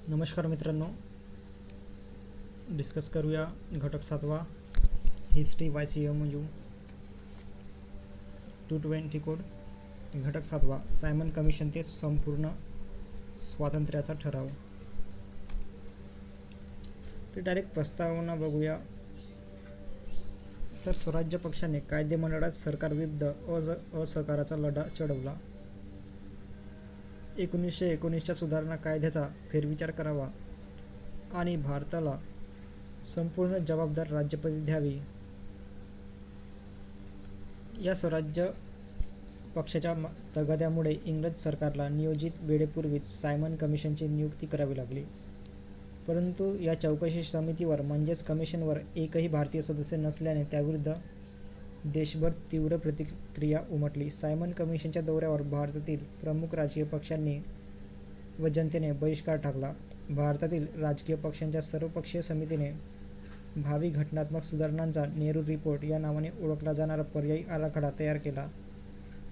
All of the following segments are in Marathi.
नमस्कार मित्रांनो, डिस्कस करूया घटक 7वा हिस्ट्री YCMU 220 कोड. घटक 7वा सायमन कमिशन ते संपूर्ण स्वातंत्र्याचा ठराव. तर डायरेक्ट प्रस्तावना बघूया. तर स्वराज्य पक्षाने कायदेमंडळात सरकारविरुद्ध असहकाराचा लढा चढवला. 1919च्या सुधारणा कायद्याचा फेरविचार करावा आणि भारताला संपूर्ण जबाबदार राज्यपदवी द्यावी. या स्वराज्य पक्षाच्या तगाद्यामुळे इंग्रज सरकारला नियोजित वेळेपूर्वीच सायमन कमिशनची नियुक्ती करावी लागली. परंतु या चौकशी समितीवर म्हणजेच कमिशनवर एकही भारतीय सदस्य नसल्याने त्याविरुद्ध देशभर तीव्र प्रतिक्रिया उमटली. सायमन कमिशनच्या दौऱ्यावर भारतातील प्रमुख राजकीय पक्षांनी व जनतेने बहिष्कार टाकला. भारतातील राजकीय पक्षांच्या सर्वपक्षीय समितीने भावी घटनात्मक सुधारणांचा नेहरू रिपोर्ट या नावाने ओळखला जाणारा पर्यायी आराखडा तयार केला.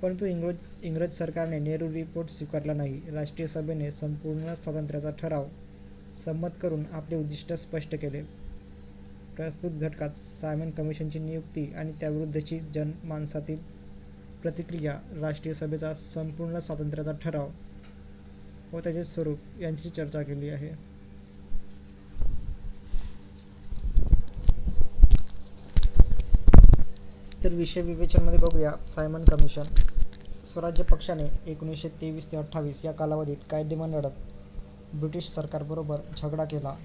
परंतु इंग्रज सरकारने नेहरू रिपोर्ट स्वीकारला नाही. राष्ट्रीय सभेने संपूर्ण स्वातंत्र्याचा ठराव संमत करून आपले उद्दिष्ट स्पष्ट केले. प्रस्तुत घटकात सायमन कमिशनची नियुक्ती आणि त्याविरुद्धची जनमानसातील प्रतिक्रिया, राष्ट्रीय सभेचा संपूर्ण स्वातंत्र्याचा ठराव व त्याचे स्वरूप यांची चर्चा केली आहे. तर विषय विवेचनामध्ये बघूया. Simon commission. स्वराज्य पक्षाने 1923 ते 28 या कालावधीत कायदेमंडळात ब्रिटिश सरकारबरोबर झगडा केला.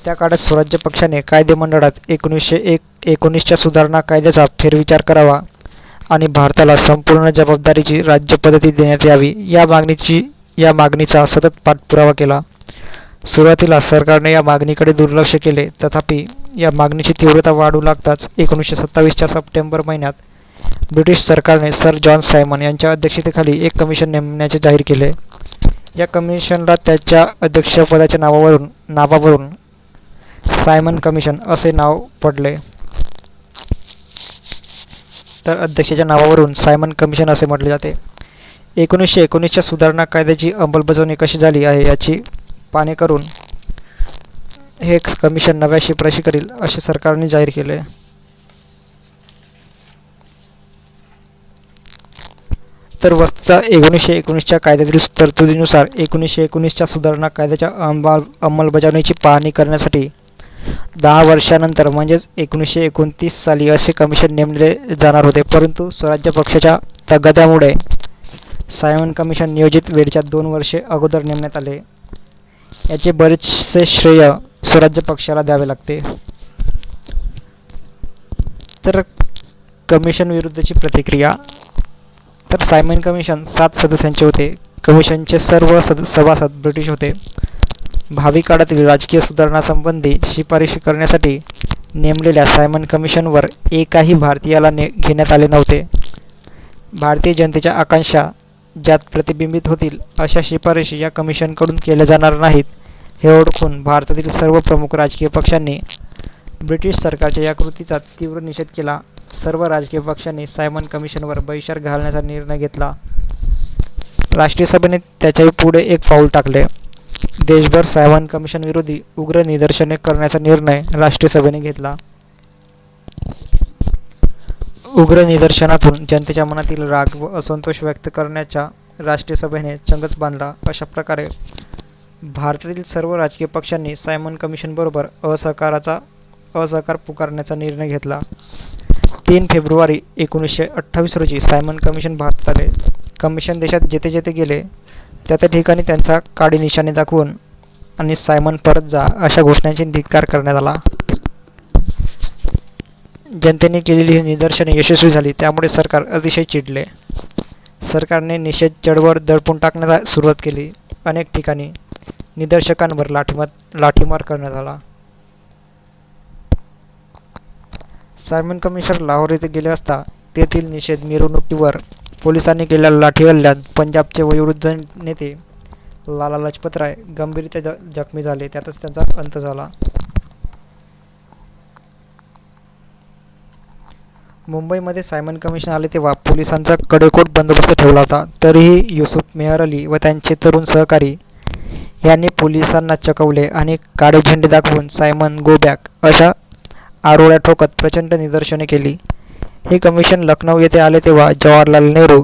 त्या काळात स्वराज्य पक्षाने कायदेमंडळात 1919च्या सुधारणा कायद्याचा फेरविचार करावा आणि भारताला संपूर्ण जबाबदारीची राज्यपदवी देण्यात यावी या मागणीचा सतत पाठपुरावा केला. सुरुवातीला सरकारने या मागणीकडे दुर्लक्ष केले. तथापि या मागणीची तीव्रता वाढू लागताच 1927च्या सप्टेंबर महिन्यात ब्रिटिश सरकारने सर जॉन सायमन यांच्या अध्यक्षतेखाली एक कमिशन नेमण्याचे जाहीर केले. या कमिशनला त्याच्या अध्यक्षपदाच्या नावावरून सायमन कमिशन असे नाव पडले. तर अध्यक्षाच्या नावावरून सायमन कमिशन असे म्हटले जाते. 1919च्या सुधारणा कायद्याची अंमलबजावणी कशी झाली आहे याची पाहणी करून हे कमिशन नव्या शिफारशी करील असे सरकारने जाहीर केले. तर वस्तुतः 1919च्या कायद्यातील तरतुदीनुसार 1919च्या सुधारणा कायद्याच्या अंमलबजावणीची पाहणी करण्यासाठी 10 वर्षानंतर म्हणजेच 1929 साली असे कमिशन नेमले जाणार होते. परंतु स्वराज्य पक्षाच्या तगाद्यामुळे सायमन कमिशन नियोजित वेळेच्या 2 वर्षे अगोदर नेमण्यात आले. याचे बरेचसे श्रेय स्वराज्य पक्षाला द्यावे लागते. तर कमिशन विरुद्धची प्रतिक्रिया. तर सायमन कमिशन 7 सदस्यांचे होते. कमिशनचे सर्व सभासद ब्रिटिश होते. भावी काळातील राजकीय सुधारणांसंबंधी शिफारशी करण्यासाठी नेमलेल्या सायमन कमिशनवर एकाही भारतीयाला घेण्यात आले नव्हते. भारतीय जनतेच्या आकांक्षा ज्यात प्रतिबिंबित होतील अशा शिफारशी या कमिशनकडून केल्या जाणार नाहीत हे ओळखून भारतातील सर्व प्रमुख राजकीय पक्षांनी ब्रिटिश सरकारच्या या कृतीचा तीव्र निषेध केला. सर्व राजकीय पक्षांनी सायमन कमिशनवर बहिष्कार घालण्याचा निर्णय घेतला. राष्ट्रीय सभेने त्याच्याही पुढे एक पाऊल टाकले. देशभर सायमन कमिशन विरोधी उग्र निदर्शने करण्याचा निर्णय राष्ट्रीय सभेने घेतला. उग्र निदर्शनातून जनतेच्या मनातील राग व असंतोष व्यक्त करण्याचा राष्ट्रीय सभेने चंगच बांधला. अशा प्रकारे भारतातील सर्व राजकीय पक्षांनी सायमन कमिशनबरोबर असहकार पुकारण्याचा निर्णय घेतला. 3 फेब्रुवारी 1928 रोजी सायमन कमिशन भारतात आले. कमिशन देशात जेथे जेथे गेले त्या त्या ठिकाणी त्यांचा काळी निशाणे दाखवून आणि सायमन परत जा अशा घोषणांची धिक्कार करण्यात आला. जनतेने केलेली ही निदर्शने यशस्वी झाली. त्यामुळे सरकार अतिशय चिडले. सरकारने निषेध चळवळ दडपून टाकण्यास सुरुवात केली. अनेक ठिकाणी निदर्शकांवर लाठीमार करण्यात आला. सायमन कमिशन लाहोर येथे गेले असता तेथील निषेध मिरवणुकीवर पोलिसांनी केलेल्या लाठीहल्ल्यात पंजाबचे वयोवृद्ध नेते लाला लजपत राय गंभीररीत्या जखमी झाले. त्यातच त्यांचा अंत झाला. मुंबईमध्ये सायमन कमिशन आले तेव्हा पोलिसांचा कडेकोट बंदोबस्त ठेवला होता. तरीही युसूफ मेहर अली व त्यांचे तरुण सहकारी यांनी पोलिसांना चकवले आणि काळे झेंडे दाखवून सायमन गो बॅक अशा आरोळ्या ठोकत प्रचंड निदर्शने केली. हे कमिशन लखनौ येथे आले तेव्हा जवाहरलाल नेहरू,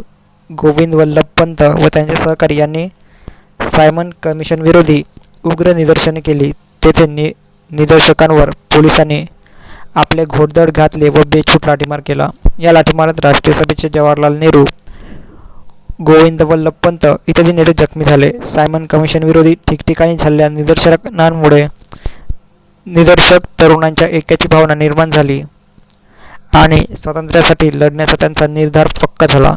गोविंद वल्लभ पंत व त्यांचे सहकारी यांनी सायमन कमिशन विरोधी उग्र निदर्शने केली. तेथे निदर्शकांवर पोलिसांनी आपले घोडदळ घातले व बेछूट लाठीमार केला. या लाठीमारात राष्ट्रीय सभेचे जवाहरलाल नेहरू, गोविंद वल्लभ पंत इत्यादी नेते जखमी झाले. सायमन कमिशन विरोधी ठिकठिकाणी झालेल्या निदर्शनांमुळे निदर्शक तरुणांच्या ऐक्याची भावना निर्माण झाली आणि स्वातंत्र्यासाठी लढण्याचा त्यांचा निर्धार पक्का झाला.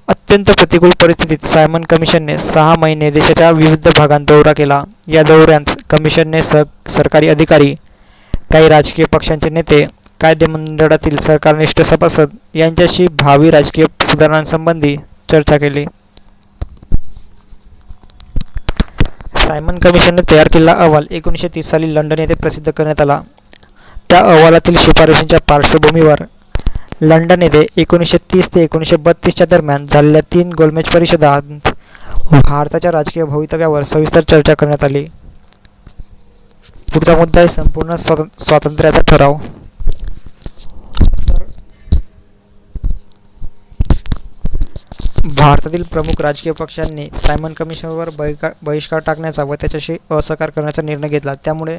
अत्यंत प्रतिकूल परिस्थितीत सायमन कमिशनने 6 महिने देशाच्या विविध भागांत दौरा केला. या दौऱ्यात कमिशनने सरकारी अधिकारी, काही राजकीय पक्षांचे नेते, कायदेमंडळातील सरकारनिष्ठ सभासद यांच्याशी भावी राजकीय सुधारणांसंबंधी चर्चा केली. सायमन कमिशनने तयार केलेला अहवाल 1930 साली लंडन येथे प्रसिद्ध करण्यात आला. त्या अहवालातील शिफारशींच्या पार्श्वभूमीवर लंडन येथे 1930 ते 1932च्या दरम्यान झालेल्या 3 गोलमेज परिषदांत भारताच्या राजकीय भवितव्यावर सविस्तर चर्चा करण्यात आली. पुढचा मुद्दा आहे संपूर्ण स्वातंत्र्याचा ठराव. भारतातील प्रमुख राजकीय पक्षांनी सायमन कमिशनवर बहिष्कार टाकण्याचा व त्याच्याशी असहकार करण्याचा निर्णय घेतला. त्यामुळे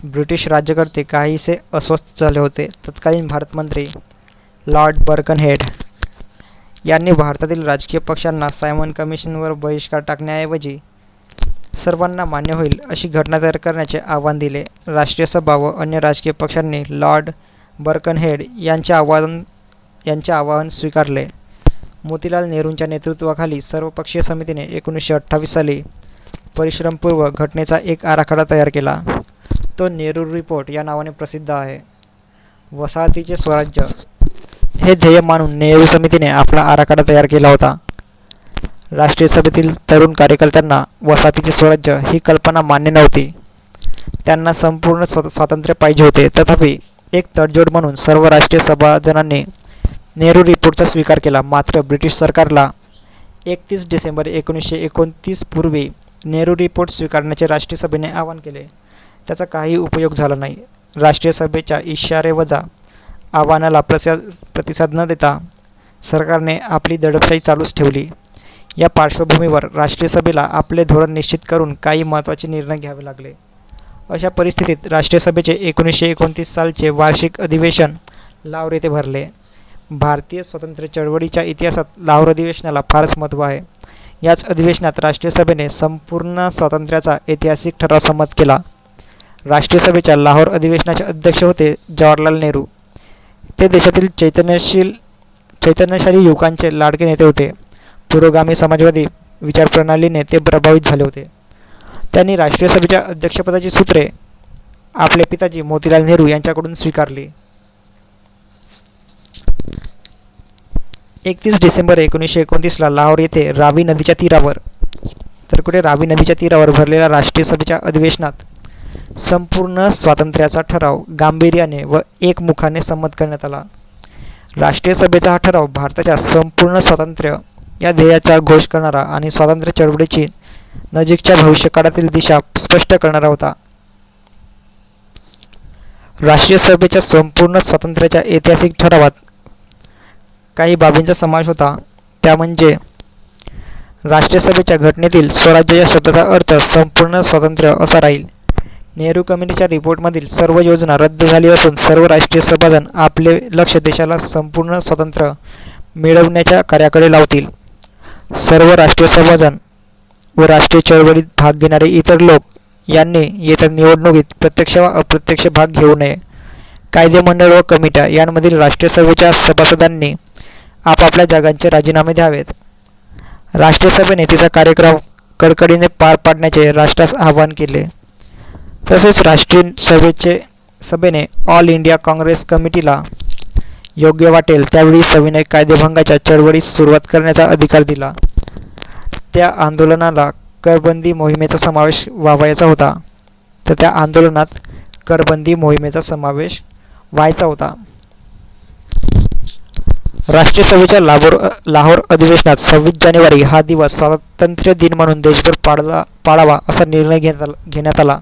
ब्रिटिश राज्यकर्ते काहीसे अस्वस्थ झाले होते. तत्कालीन भारतमंत्री लॉर्ड बर्कनहेड यांनी भारतातील राजकीय पक्षांना सायमन कमिशनवर बहिष्कार टाकण्याऐवजी सर्वांना मान्य होईल अशी घटना तयार करण्याचे आव्हान दिले. राष्ट्रीय सभा व अन्य राजकीय पक्षांनी लॉर्ड बर्कनहेड यांचे आवाहन स्वीकारले. मोतीलाल नेहरूंच्या नेतृत्वाखाली सर्वपक्षीय समितीने 1928 साली परिश्रमपूर्वक घटनेचा एक आराखडा तयार केला. तो नेहरू रिपोर्ट या नावाने प्रसिद्ध आहे. वसाहतीचे स्वराज्य हे ध्येय मानून नेहरू समितीने आपला आराखडा तयार केला होता. राष्ट्रीय सभेतील तरुण कार्यकर्त्यांना वसाहतीचे स्वराज्य ही कल्पना मान्य नव्हती. त्यांना संपूर्ण स्वातंत्र्य पाहिजे होते. तथापि एक तडजोड म्हणून सर्व राष्ट्रीय सभाजनांनी नेहरू रिपोर्टचा स्वीकार केला. मात्र ब्रिटिश सरकारला 31 डिसेंबर 1929 पूर्वी नेहरू रिपोर्ट स्वीकारण्याचे राष्ट्रीय सभेने आवाहन केले. त्याचा काही उपयोग झाला नाही. राष्ट्रीय सभेच्या इशारेवजा आव्हानाला प्रतिसाद न देता सरकारने आपली दडपशाही चालूच ठेवली. या पार्श्वभूमीवर राष्ट्रीय सभेला आपले धोरण निश्चित करून काही महत्त्वाचे निर्णय घ्यावे लागले. अशा परिस्थितीत राष्ट्रीय सभेचे 1929 सालचे वार्षिक अधिवेशन लाहोर येथे भरले. भारतीय स्वातंत्र्य चळवळीच्या इतिहासात लाहोर अधिवेशनाला फारच महत्त्व आहे. याच अधिवेशनात राष्ट्रीय सभेने संपूर्ण स्वातंत्र्याचा ऐतिहासिक ठराव संमत केला. राष्ट्रीय सभेच्या लाहोर अधिवेशनाचे अध्यक्ष होते जवाहरलाल नेहरू. ते देशातील चैतन्यशाली युवकांचे लाडके नेते होते. पुरोगामी समाजवादी विचारप्रणालीने ते प्रभावित झाले होते. त्यांनी राष्ट्रीय सभेच्या अध्यक्षपदाची सूत्रे आपले पिताजी मोतीलाल नेहरू यांच्याकडून स्वीकारली. 31 डिसेंबर 1929ला लाहोर येथे रावी नदीच्या तीरावर भरलेल्या राष्ट्रीय सभेच्या अधिवेशनात संपूर्ण स्वातंत्र्याचा ठराव गांभीर्याने व एकमुखाने संमत करण्यात आला. राष्ट्रीय सभेचा हा ठराव भारताच्या संपूर्ण स्वातंत्र्य या ध्येयाचा घोष करणारा आणि स्वातंत्र्य चळवळीची नजीकच्या भविष्यकाळातील दिशा स्पष्ट करणारा होता. राष्ट्रीय सभेच्या संपूर्ण स्वातंत्र्याच्या ऐतिहासिक ठरावात काही बाबींचा समावेश होता. त्या म्हणजे राष्ट्रीय सभेच्या घटनेतील स्वराज्य या शब्दाचा अर्थ संपूर्ण स्वातंत्र्य असा राहील. नेहरू कमिटीच्या रिपोर्टमधील सर्व योजना रद्द झाली असून सर्व राष्ट्रीय सभाजन आपले लक्ष देशाला संपूर्ण स्वातंत्र्य मिळवण्याच्या कार्याकडे लावतील. सर्व राष्ट्रीय सभाजन व राष्ट्रीय चळवळीत भाग घेणारे इतर लोक यांनी येत्या निवडणुकीत प्रत्यक्ष वा अप्रत्यक्ष भाग घेऊ नये. कायदेमंडळ व कमिट्या यांमधील राष्ट्रीय सभेच्या सभासदांनी आपापल्या जागांचे राजीनामे द्यावेत. राष्ट्रीय सभेने तिचा कार्यक्रम कडकडीने पार पाडण्याचे राष्ट्रास आवाहन केले. तसेच राष्ट्रीय सभेने ऑल इंडिया काँग्रेस कमिटीला योग्य वाटेल त्यावेळी सविनय कायदेभंगाच्या चळवळीस सुरुवात करण्याचा अधिकार दिला. त्या आंदोलनाला करबंदी मोहिमेचा समावेश व्हायचा होता. तर त्या आंदोलनात करबंदी मोहिमेचा समावेश व्हायचा होता. राष्ट्रीय सभेच्या लाहोर अधिवेशनात 26 जानेवारी हा दिवस स्वातंत्र्य दिन म्हणून देशभर पाडावा असा निर्णय घेण्यात आला.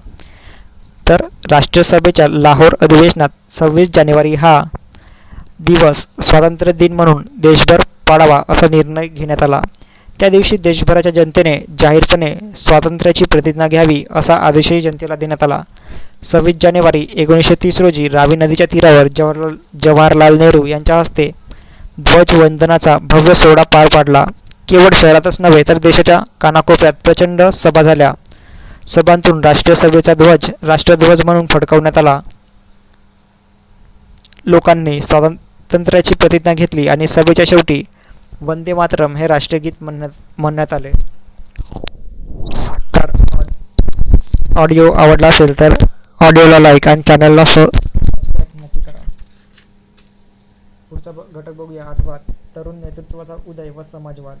तर राष्ट्रीय सभेच्या लाहोर अधिवेशनात 26 जानेवारी हा दिवस स्वातंत्र्य दिन म्हणून देशभर पाडावा असा निर्णय घेण्यात आला. त्या दिवशी देशभराच्या जनतेने जाहीरपणे स्वातंत्र्याची प्रतिज्ञा घ्यावी असा आदेशही जनतेला देण्यात आला. 26 जानेवारी 1930 रोजी रावी नदीच्या तीरावर जवाहरलाल नेहरू यांच्या हस्ते ध्वजवंदनाचा भव्य सोहळा पार पडला. केवळ शहरातच नव्हे तर देशाच्या कानाकोपऱ्यात प्रचंड सभा झाल्या. सभांतून राष्ट्रीय सभेचा ध्वज राष्ट्रध्वज म्हणून फडकवण्यात आला. लोकांनी स्वातंत्र्याची प्रतिज्ञा घेतली आणि सभेच्या शेवटी वंदे मातरम हे राष्ट्रगीत म्हणण्यात आले. तर ऑडिओ आवडला असेल तर ऑडिओला लाईक आणि चॅनलला सबस्क्राईब नक्की करा. पुढचा घटक बघूया. 8वा तरुण नेतृत्वाचा उदय व समाजवाद.